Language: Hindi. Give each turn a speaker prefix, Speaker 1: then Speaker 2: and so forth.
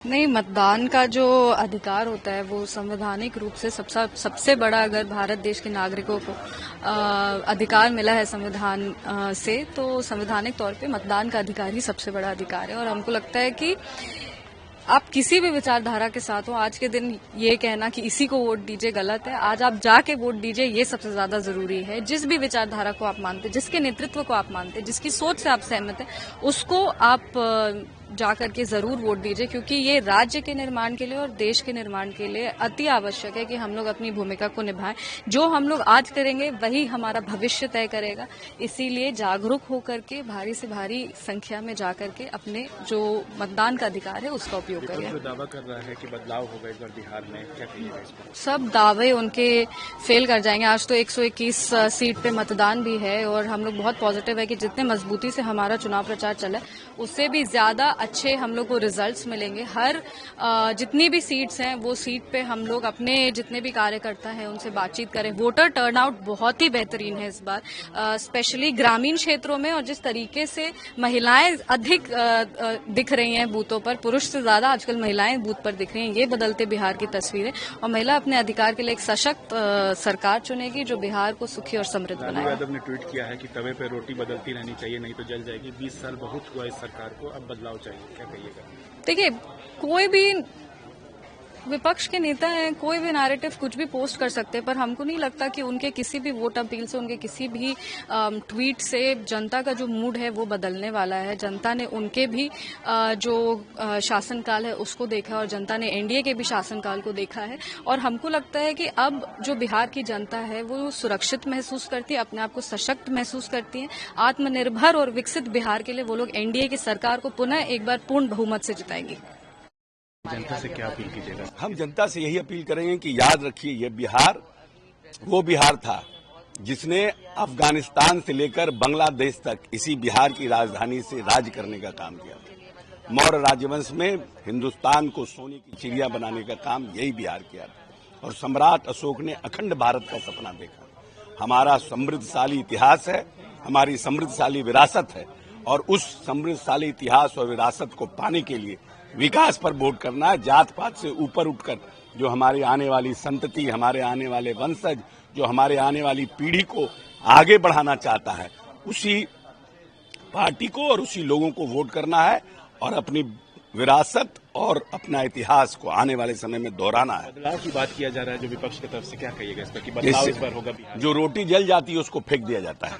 Speaker 1: नहीं, मतदान का जो अधिकार होता है वो संवैधानिक रूप से सबसे बड़ा, अगर भारत देश के नागरिकों को अधिकार मिला है संविधान से, तो संवैधानिक तौर पे मतदान का अधिकार ही सबसे बड़ा अधिकार है। और हमको लगता है कि आप किसी भी विचारधारा के साथ हो, आज के दिन ये कहना कि इसी को वोट दीजिए गलत है। आज आप जाके वोट दीजिए, ये सबसे ज्यादा जरूरी है। जिस भी विचारधारा को आप मानते, जिसके नेतृत्व को आप मानते, जिसकी सोच से आप सहमत हैं, उसको आप जा करके जरूर वोट दीजिए, क्योंकि ये राज्य के निर्माण के लिए और देश के निर्माण के लिए अति आवश्यक है कि हम लोग अपनी भूमिका को निभाएं। जो हम लोग आज करेंगे वही हमारा भविष्य तय करेगा। इसीलिए जागरूक होकर के भारी से भारी संख्या में जाकर के अपने जो मतदान का अधिकार है उसका उपयोग करें।
Speaker 2: दावा कर रहा है कि बदलाव होगा इस बार बिहार में, क्या कहिएगा इस पर?
Speaker 1: सब दावे उनके फेल कर जाएंगे। आज तो 121 सीट पे मतदान भी है और हम लोग बहुत पॉजिटिव है कि जितने मजबूती से हमारा चुनाव प्रचार चला है उससे भी ज्यादा अच्छे हम लोग को रिजल्ट्स मिलेंगे। हर जितनी भी सीट्स हैं वो सीट पे हम लोग अपने जितने भी कार्यकर्ता हैं उनसे बातचीत करें। वोटर टर्नआउट बहुत ही बेहतरीन है इस बार, स्पेशली ग्रामीण क्षेत्रों में, और जिस तरीके से महिलाएं अधिक दिख रही हैं बूथों पर, पुरुष से ज्यादा आजकल महिलाएं बूथ पर दिख रही हैं, ये बदलते बिहार की तस्वीर है। और महिला अपने अधिकार के लिए एक सशक्त सरकार चुनेगी जो बिहार को सुखी और समृद्ध बनाएगी।
Speaker 2: यादव ने ट्वीट किया है कि तवे पे रोटी बदलती रहनी चाहिए, नहीं तो जल जाएगी। 20 साल बहुत हुआ इस सरकार को, अब बदलाव चाहिए, क्या कहिएगा?
Speaker 1: देखिए, कोई भी विपक्ष के नेता हैं, कोई भी नैरेटिव कुछ भी पोस्ट कर सकते हैं, पर हमको नहीं लगता कि उनके किसी भी वोट अपील से, उनके किसी भी ट्वीट से जनता का जो मूड है वो बदलने वाला है। जनता ने उनके भी जो शासनकाल है उसको देखा और जनता ने एनडीए के भी शासनकाल को देखा है। और हमको लगता है कि अब जो बिहार की जनता है वो सुरक्षित महसूस करती है, अपने आप को सशक्त महसूस करती है। आत्मनिर्भर और विकसित बिहार के लिए वो लोग एनडीए की सरकार को पुनः एक बार पूर्ण बहुमत से जिताएंगे।
Speaker 2: जनता से क्या अपील कीजिएगा?
Speaker 3: हम जनता से यही अपील करेंगे कि याद रखिए, ये बिहार वो बिहार था जिसने अफगानिस्तान से लेकर बांग्लादेश तक इसी बिहार की राजधानी से राज करने का काम किया। मौर्य राजवंश में हिंदुस्तान को सोने की चिड़िया बनाने का काम यही बिहार किया था। और सम्राट अशोक ने अखंड भारत का सपना देखा। हमारा समृद्धशाली इतिहास है, हमारी समृद्धशाली विरासत है, और उस समृद्धशाली इतिहास और विरासत को पाने के लिए विकास पर वोट करना है। जात पात से ऊपर उठकर जो हमारी आने वाली संतति, हमारे आने वाले वंशज, जो हमारे आने वाली पीढ़ी को आगे बढ़ाना चाहता है, उसी पार्टी को और उसी लोगों को वोट करना है और अपनी विरासत और अपना इतिहास को आने वाले समय में दोहराना है।
Speaker 2: बदलाव की बात किया जा रहा है जो विपक्ष की तरफ से, क्या कहिएगा इस पर कि बदलाव इस बार होगा बिहार में?
Speaker 3: जो रोटी जल जाती है उसको फेंक दिया जाता है।